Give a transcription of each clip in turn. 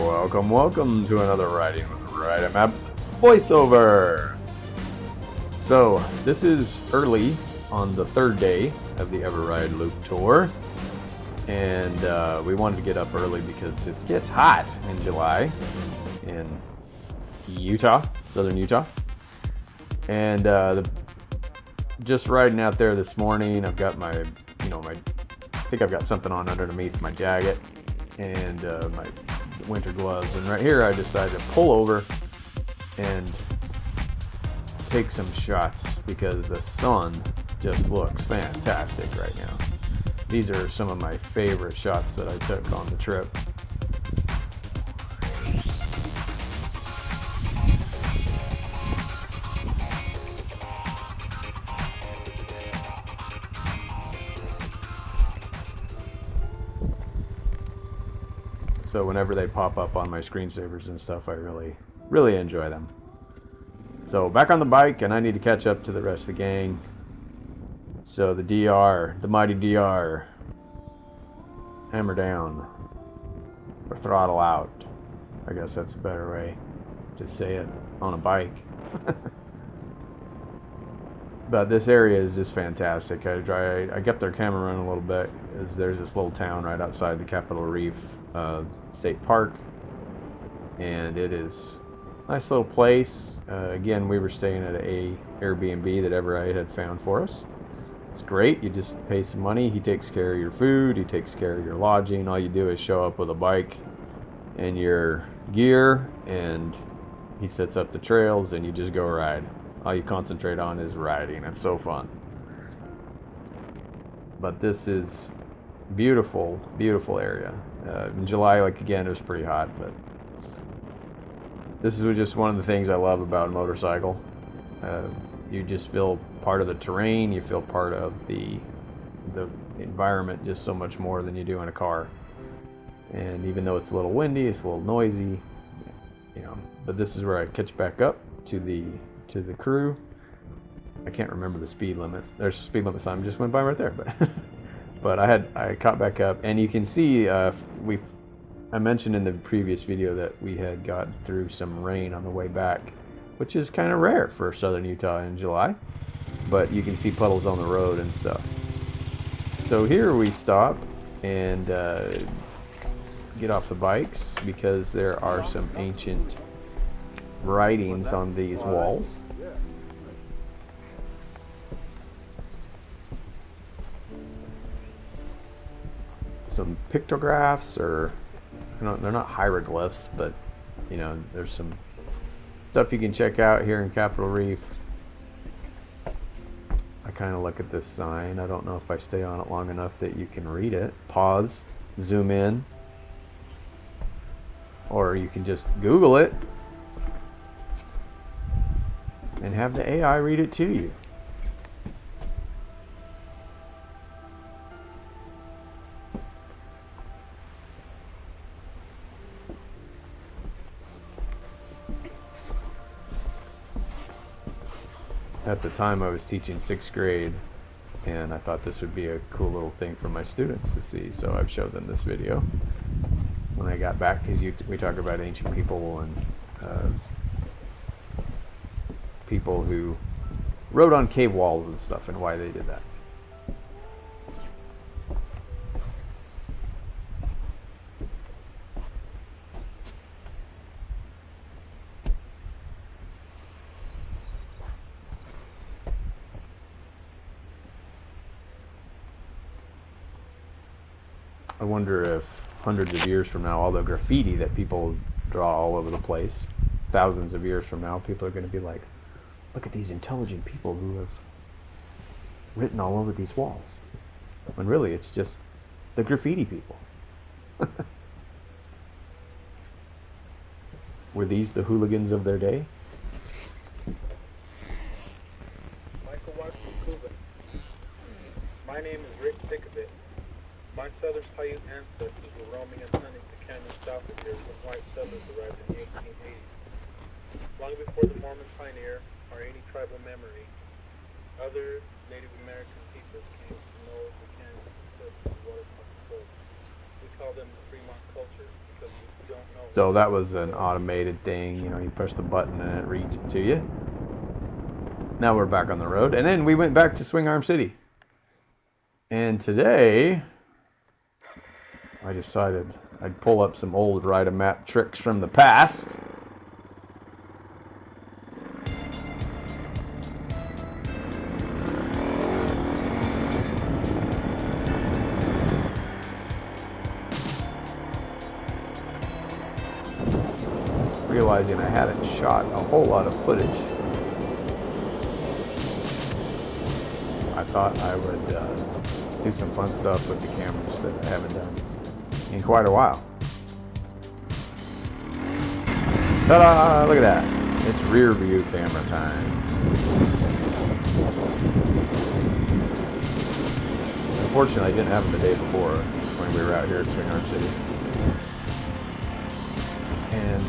Welcome to another Riding with the Ride AMAP voiceover. So, this is early on the third day of the EveRide Loop Tour. And we wanted to get up early because it gets hot in July in Utah, southern Utah. And just riding out there this morning, I've got I think I've got something on underneath my jacket and my winter gloves. And right here I decided to pull over and take some shots because the sun just looks fantastic right now. These are some of my favorite shots that I took on the trip. So whenever they pop up on my screensavers and stuff, I really enjoy them. So back on the bike, and I need to catch up to the rest of the gang. So the DR, the mighty DR, hammer down, or throttle out. I guess that's a better way to say it on a bike. But this area is just fantastic. I kept their camera running a little bit, as there's this little town right outside the Capitol Reef State Park, and it is a nice little place. Again, we were staying at a Airbnb that EveRide had found for us. It's great. You just pay some money. He takes care of your food. He takes care of your lodging. All you do is show up with a bike and your gear, and he sets up the trails, and you just go ride. All you concentrate on is riding. It's so fun. But this is beautiful, beautiful area. In July, again, it was pretty hot, but this is just one of the things I love about a motorcycle. You just feel part of the terrain. You feel part of the environment just so much more than you do in a car. And even though it's a little windy, it's a little noisy, but this is where I catch back up to the crew. I can't remember the speed limit. There's a speed limit sign just went by right there, but I caught back up, and you can see I mentioned in the previous video that we had got through some rain on the way back, which is kind of rare for southern Utah in July, but you can see puddles on the road and stuff. So here we stop and get off the bikes because there are some ancient writings on these walls. Some pictographs, or they're not hieroglyphs, but there's some stuff you can check out here in Capitol Reef. I kind of look at this sign. I don't know if I stay on it long enough that you can read it. Pause, zoom in, or you can just Google it and have the AI read it to you. At the time I was teaching 6th grade, and I thought this would be a cool little thing for my students to see, so I've showed them this video when I got back, because we talk about ancient people and people who wrote on cave walls and stuff and why they did that. I wonder if hundreds of years from now, all the graffiti that people draw all over the place, thousands of years from now, people are going to be like, look at these intelligent people who have written all over these walls. When really it's just the graffiti people. Were these the hooligans of their day? My name is Rick Pickabit. My southern Paiute ancestors were roaming and hunting the canyon south of here when white settlers arrived in the 1880s. Long before the Mormon pioneer or any tribal memory, other Native American peoples came to know the canyon and the waterfront slopes. We call them in the Fremont culture because you don't know. So that was an automated thing. You know, you push the button and it reads it to you. Now we're back on the road. And then we went back to Swingarm City. And today, I decided I'd pull up some old AMAP tricks from the past. Realizing I hadn't shot a whole lot of footage, I thought I would do some fun stuff with the cameras that I haven't done in quite a while. Ta-da! Look at that. It's rear view camera time. Unfortunately, I didn't have them the day before when we were out here at Swingarm City. And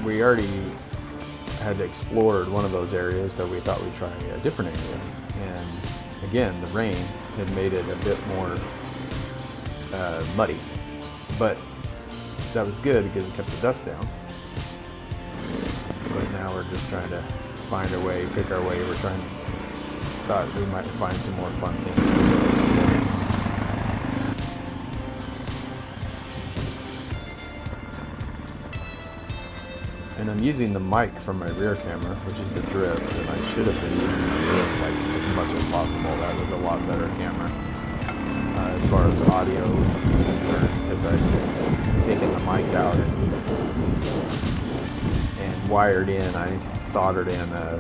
we already had explored one of those areas, so we thought we'd try a different area. And again, the rain had made it a bit more muddy, but that was good because it kept the dust down. But now we're just trying to find a way, pick our way. Thought we might find some more fun things. And I'm using the mic from my rear camera, which is the drift, and I should have been using the drift like as much as possible. That was a lot better camera as far as audio is concerned, because I've taken the mic out and wired in. I soldered in. I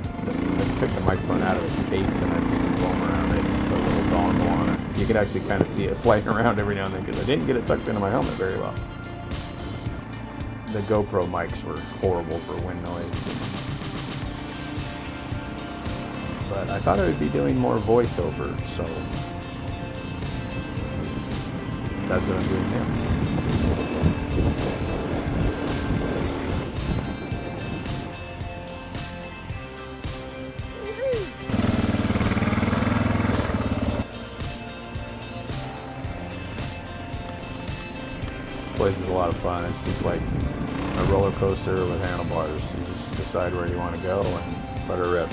took the microphone out of its case and I put the foam around it and put a little dongle on it. You could actually kind of see it flying around every now and then because I didn't get it tucked into my helmet very well. The GoPro mics were horrible for wind noise. But I thought I would be doing more voiceover, so that's what I'm doing now. This place is a lot of fun. It's just like a roller coaster with handlebars. You just decide where you want to go and let her rip.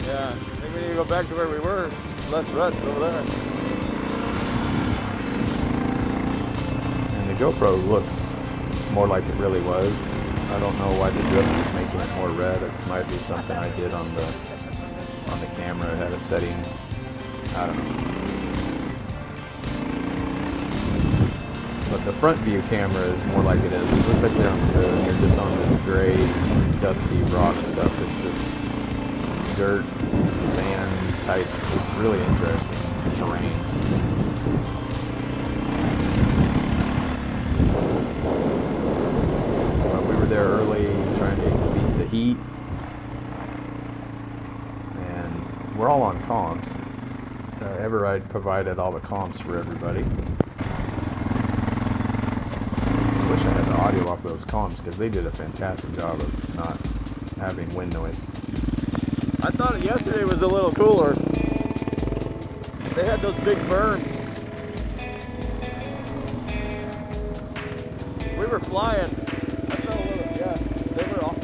Yeah, I think we need to go back to where we were. Less ruts over there. And the GoPro looks more like it really was. I don't know why the drift is making it more red. It might be something I did on the camera. It had a setting. I don't know. But the front view camera is more like it is. It looks like you're just on this gray, dusty rock stuff. It's just dirt, sand type. It's really interesting terrain. But we were there early trying to beat the heat. And we're all on comms. EveRide provided all the comms for everybody. I wish I had the audio off those comms because they did a fantastic job of not having wind noise. I thought yesterday was a little cooler. They had those big berms. We were flying. I felt a little, yeah, they were all,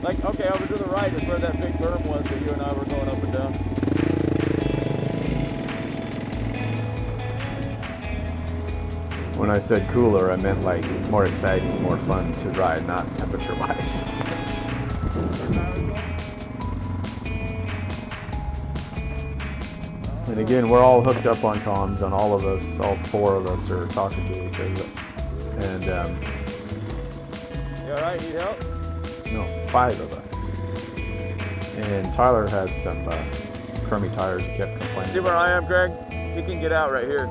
like, okay, over to the right is where that big berm was that you and I were going up and down. When I said cooler, I meant like more exciting, more fun to ride, not temperature-wise. And again, we're all hooked up on comms, and all of us, all four of us, are talking to each other. And You all right? Need help? no, 5 of us. And Tyler had some crummy tires. He kept complaining. See where I am, Greg? He can get out right here.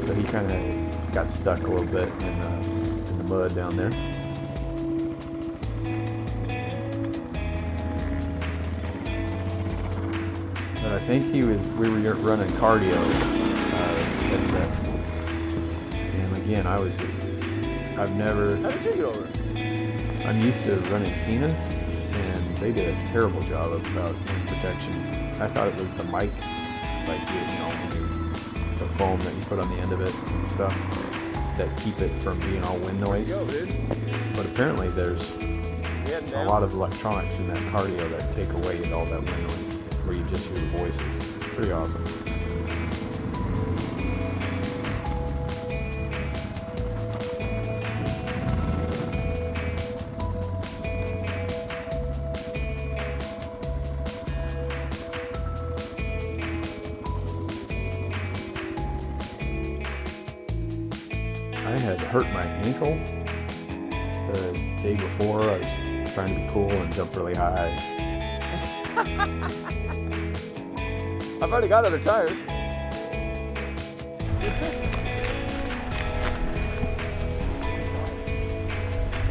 So he kind of got stuck a little bit in the mud down there. But I think we were running cardio headsets. And again, I was just I've never. How did you get over? I'm used to running Cenas, and they did a terrible job about wind protection. I thought it was the mic, like the foam that you put on the end of it and stuff, that keep it from being all wind noise. Go, dude. But apparently there's a lot of electronics in that cardio that take away all that wind noise, where you just hear the voices. Pretty awesome. I had hurt my ankle the day before. I was trying to be cool and jump really high. I've already got other tires.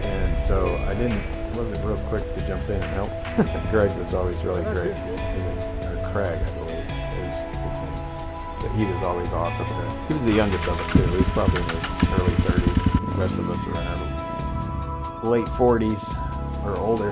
And so I wasn't real quick to jump in and help. Greg was always really great. Or Craig, I believe. But he was always awesome. He was the youngest of us too. He was probably in his early 30s. The rest of us are in our late 40s or older.